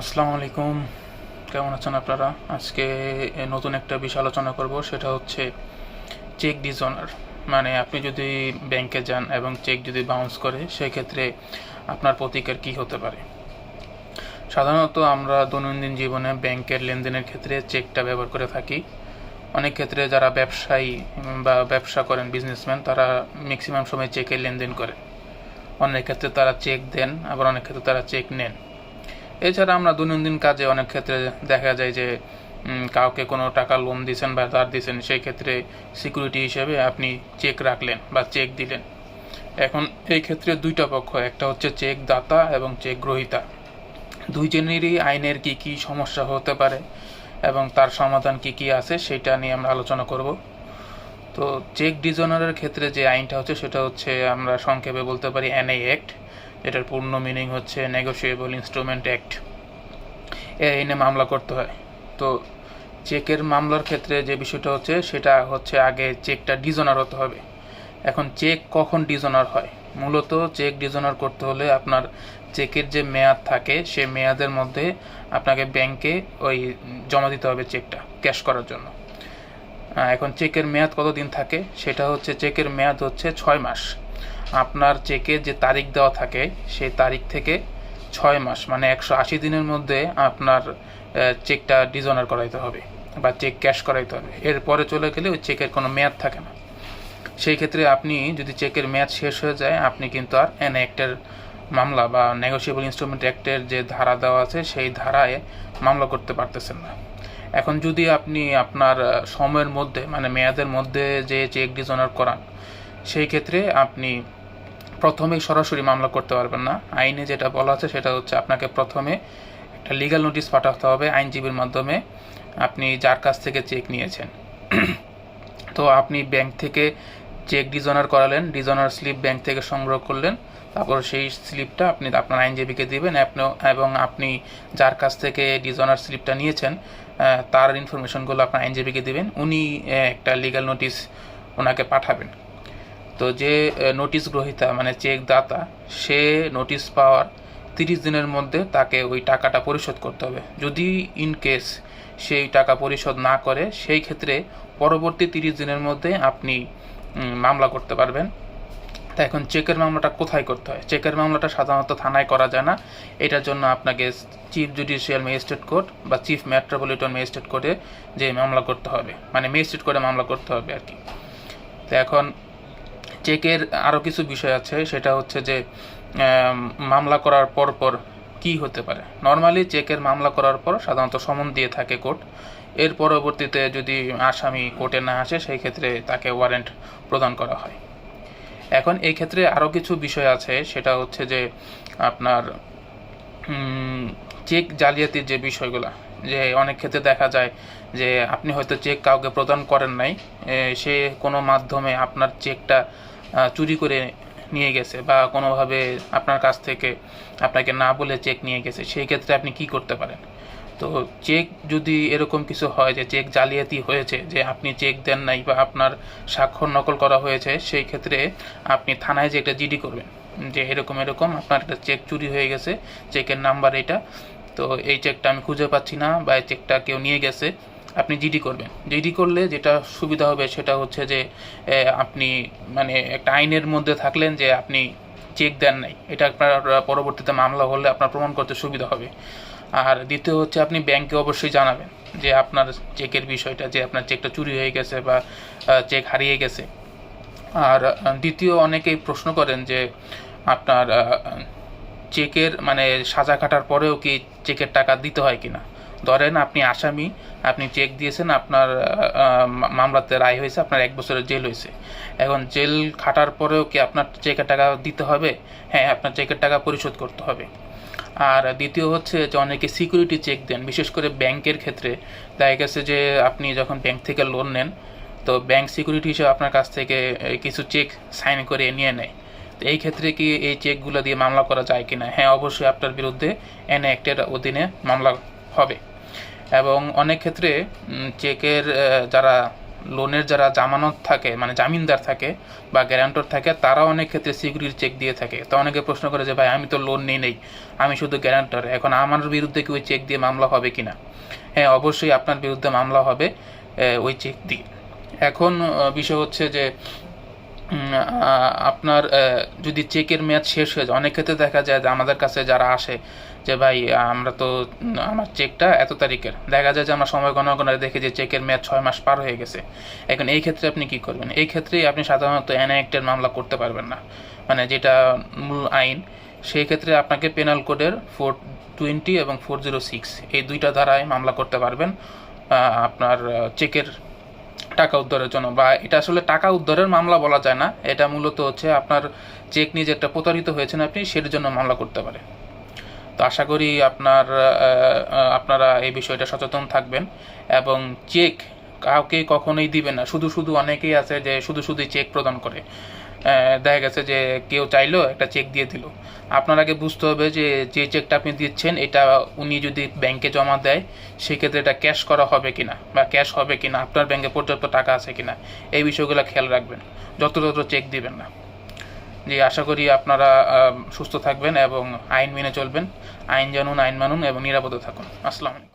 আসসালামু আলাইকুম। কেমন আছেন আপনারা? আজকে নতুন একটা বিষয় আলোচনা করব, সেটা হচ্ছে চেক ডিসঅনার। মানে আপনি যদি ব্যাংকে যান এবং চেক যদি বাউন্স করে, সেক্ষেত্রে আপনার প্রতিকার কী হতে পারে। সাধারণত আমরা দৈনন্দিন জীবনে ব্যাংকের লেনদেনের ক্ষেত্রে চেকটা ব্যবহার করে থাকি। অনেক ক্ষেত্রে যারা ব্যবসায়ী বা ব্যবসা করেন, বিজনেসম্যান, তারা ম্যাক্সিমাম সময় চেকের লেনদেন করে। অনেক ক্ষেত্রে তারা চেক দেন, আবার অনেক ক্ষেত্রে তারা চেক নেন। এছাড়া আমরা দৈনন্দিন কাজে অনেক ক্ষেত্রে দেখা যায় যে কাউকে কোনো টাকা লোন দিয়েছেন বা ধার দিয়েছেন, সেই ক্ষেত্রে সিকিউরিটি হিসেবে আপনি চেক রাখলেন বা চেক দিলেন। এখন এই ক্ষেত্রে দুইটা পক্ষ, একটা হচ্ছে চেক দাতা এবং চেক গ্রহীতা। দুইজনেরই আইনের কি কি সমস্যা হতে পারে এবং তার সমাধান কি কি আছে, সেটা নিয়ে আমরা আলোচনা করব। তো চেক ডিসঅনারের ক্ষেত্রে যে আইনটা হচ্ছে, সেটা হচ্ছে আমরা সংক্ষেপে বলতে পারি এনএ অ্যাক্ট, যেটার পূর্ণ মিনিং হচ্ছে নেগোশিয়েবল ইনস্ট্রুমেন্ট অ্যাক্ট। এই আইনে মামলা করতে হয়। তো চেকের মামলার ক্ষেত্রে যে বিষয়টা হচ্ছে, সেটা হচ্ছে আগে চেকটা ডিসঅনার হতে হবে। এখন চেক কখন ডিসঅনার হয়? মূলত চেক ডিসঅনার করতে হলে আপনার চেকের যে মেয়াদ থাকে, সে মেয়াদের মধ্যে আপনাকে ব্যাংকে ওই জমা দিতে হবে চেকটা ক্যাশ করার জন্য। এখন চেকের মেয়াদ কতদিন থাকে? সেটা হচ্ছে চেকের মেয়াদ হচ্ছে 6 মাস। আপনার চেকে যে তারিখ দেওয়া থাকে, সেই তারিখ থেকে 6 মাস মানে 180 দিনের মধ্যে আপনার চেকটা ডিসঅনার করাইতে হবে বা চেক ক্যাশ করাইতে হবে। এরপরে চলে গেলে ওই চেকের কোনো মেয়াদ থাকে না। সেই ক্ষেত্রে আপনি যদি চেকের মেয়াদ শেষ হয়ে যায়, আপনি কিন্তু আর এন অ্যাক্টের মামলা বা নেগোশিয়েবল ইনস্ট্রুমেন্ট অ্যাক্টের যে ধারা দেওয়া আছে, সেই ধারায় মামলা করতে পারতেছেন না। এখন যদি আপনি আপনার সময়ের মধ্যে মানে মেয়াদের মধ্যে যে চেক ডিসঅনার করান, সেই ক্ষেত্রে আপনি প্রথমেই সরাসরি মামলা করতে পারবেন না। আইনে যেটা বলা আছে, সেটা হচ্ছে আপনাকে প্রথমে একটা লিগ্যাল নোটিশ পাঠাতে হবে আইনজীবীর মাধ্যমে, আপনি যার কাছ থেকে চেক নিয়েছেন। তো আপনি ব্যাংক থেকে চেক ডিসঅনার করালেন, ডিসঅনার স্লিপ ব্যাংক থেকে সংগ্রহ করলেন, তারপর সেই স্লিপটা আপনি আপনার আইনজীবীকে দিবেন এবং আপনি যার কাছ থেকে ডিসঅনার স্লিপটা নিয়েছেন তার ইনফরমেশনগুলো আপনার আইনজীবীকে দিবেন। উনি একটা লিগ্যাল নোটিশ ওনাকে পাঠাবেন। তো যে নোটিশ গ্রহীতা মানে চেক দাতা, সে নোটিশ পাওয়ার 30 দিনের মধ্যে তাকে ওই টাকাটা পরিশোধ করতে হবে। যদি ইন কেস সেই টাকা পরিশোধ না করে, সেই ক্ষেত্রে পরবর্তী 30 দিনের মধ্যে আপনি মামলা করতে পারবেন। তা এখন চেকের মামলাটা কোথায় করতে হয়? চেকের মামলাটা সাধারণত থানায় করা যায় না। এটার জন্য আপনাকে চিফ জুডিশিয়াল ম্যাজিস্ট্রেট কোর্ট বা চিফ মেট্রোপলিটন ম্যাজিস্ট্রেট কোর্টে যে মামলা করতে হবে, মানে ম্যাজিস্ট্রেট কোর্টে মামলা করতে হবে আর কি। তো এখন চেকের আরও কিছু বিষয় আছে, সেটা হচ্ছে যে মামলা করার পর কি হতে পারে। নর্মালি চেকের মামলা করার পর সাধারণত সমন দিয়ে থাকে কোর্ট। এর পরবর্তীতে যদি আসামি কোর্টে না আসে, সেই ক্ষেত্রে তাকে ওয়ারেন্ট প্রদান করা হয়। এখন এই ক্ষেত্রে আরও কিছু বিষয় আছে, সেটা হচ্ছে যে আপনার চেক জালিয়াতির যে বিষয়গুলো, যে অনেক ক্ষেত্রে দেখা যায় যে আপনি হয়তো চেক কাউকে প্রদান করেন নাই, সে কোনো মাধ্যমে আপনার চেকটা চুরি করে নিয়ে গেছে বা কোনোভাবে আপনার কাছ থেকে আপনাকে না বলে চেক নিয়ে গেছে। সেই ক্ষেত্রে আপনি কি করতে পারেন? তো চেক যদি এরকম কিছু হয় যে চেক জালিয়াতি হয়েছে, যে আপনি চেক দেন নাই বা আপনার স্বাক্ষর নকল করা হয়েছে, সেই ক্ষেত্রে আপনি থানায় যে একটা জিডি করবেন যে এরকম এরকম আপনার একটা চেক চুরি হয়ে গেছে, চেকের নাম্বার এটা, তো এই চেকটা আমি খুঁজে পাচ্ছি না বা এই চেকটা কেউ নিয়ে গেছে। আপনি জিডি করবেন। জিডি করলে যেটা সুবিধা হবে, সেটা হচ্ছে যে আপনি মানে একটা আইনের মধ্যে থাকলেন যে আপনি চেক দেন নাই। এটা আপনার পরবর্তীতে মামলা হলে আপনার প্রমাণ করতে সুবিধা হবে। আর দ্বিতীয় হচ্ছে আপনি ব্যাংকে অবশ্যই জানাবেন যে আপনার চেকের বিষয়টা, যে আপনার চেকটা চুরি হয়ে গেছে বা চেক হারিয়ে গেছে। আর দ্বিতীয়, অনেকেই প্রশ্ন করেন যে আপনার চেকের মানে সাজা কাটার পরেও কি চেকের টাকা দিতে হয় কিনা। ধরেন আপনি আসামি, আপনি চেক দিয়েছেন, আপনার মামলাতে রায় হয়েছে, আপনার 1 বছরের জেল হয়েছে। এখন জেল খাটার পরেও কি আপনার চেকের টাকা দিতে হবে? হ্যাঁ, আপনার চেকের টাকা পরিশোধ করতে হবে। আর দ্বিতীয় হচ্ছে যে অনেকে সিকিউরিটি চেক দেন, বিশেষ করে ব্যাংকের ক্ষেত্রে দেখা গেছে যে আপনি যখন ব্যাংক থেকে লোন নেন, তো ব্যাংক সিকিউরিটি হিসেবে আপনার কাছ থেকে কিছু চেক সাইন করে নিয়ে নেয়। তো এই ক্ষেত্রে কি এই চেকগুলো দিয়ে মামলা করা যায় কিনা? হ্যাঁ, অবশ্যই আপনার বিরুদ্ধে এন অ্যাক্টের অধীনে মামলা হবে। এবং অনেক ক্ষেত্রে চেকের যারা লোনের যারা জামানত থাকে মানে জামিনদার থাকে বা গ্যারান্টর থাকে, তারা অনেক ক্ষেত্রে সিকিউরিটি চেক দিয়ে থাকে। তো অনেকে প্রশ্ন করে যে ভাই আমি তো লোন নিই নেই, আমি শুধু গ্যারান্টর, এখন আমার বিরুদ্ধে কি ওই চেক দিয়ে মামলা হবে কিনা? হ্যাঁ, অবশ্যই আপনার বিরুদ্ধে মামলা হবে ওই চেক দিয়ে। এখন বিষয় হচ্ছে যে আপনার যদি চেকের মেয়াদ শেষ হয়ে যায়, অনেক ক্ষেত্রে দেখা যায় যে আমাদের কাছে যারা আসে যে ভাই আমরা তো আমার চেকটা এত তারিখের, দেখা যায় যে আমরা সময় গণনা দেখি যে চেকের মেয়াদ 6 মাস পার হয়ে গেছে। এখন এই ক্ষেত্রে আপনি কি করবেন? এই ক্ষেত্রে আপনি সাধারণত এনআইএক্টের মামলা করতে পারবেন না, মানে যেটা মূল আইন। সেই ক্ষেত্রে আপনাকে পেনাল কোডের 420 এবং 406 এই দুইটা ধারায় মামলা করতে পারবেন আপনার চেকের টাকা উদ্ধারের জন্য। বা এটা আসলে টাকা উদ্ধারের মামলা বলা যায় না, এটা মূলত হচ্ছে আপনার চেক নিয়ে যে একটা প্রতারিত হয়েছেন আপনি, সেটার জন্য মামলা করতে পারে। তো আশা করি আপনারা এই বিষয়টা সচেতন থাকবেন এবং চেক কাউকে কখনোই দিবেন না। শুধু শুধু অনেকেই আছে যে শুধু শুধুই চেক প্রদান করে, দেখা গেছে যে কেউ চাইলো একটা চেক দিয়ে দিল। আপনার আগে বুঝতে হবে যে যে চেকটা আপনি দিচ্ছেন এটা উনি যদি ব্যাংকে জমা দেয়, সেক্ষেত্রে এটা ক্যাশ করা হবে কিনা বা ক্যাশ হবে কিনা, আপনার ব্যাংকে পর্যাপ্ত টাকা আছে কিনা, এই বিষয়গুলো খেয়াল রাখবেন। যত চেক দিবেন না। জি, আশা করি আপনারা সুস্থ থাকবেন এবং আইন মেনে চলবেন। আইন জানুন, আইন মানুন এবং নিরাপদে থাকুন। আসসালামু আলাইকুম।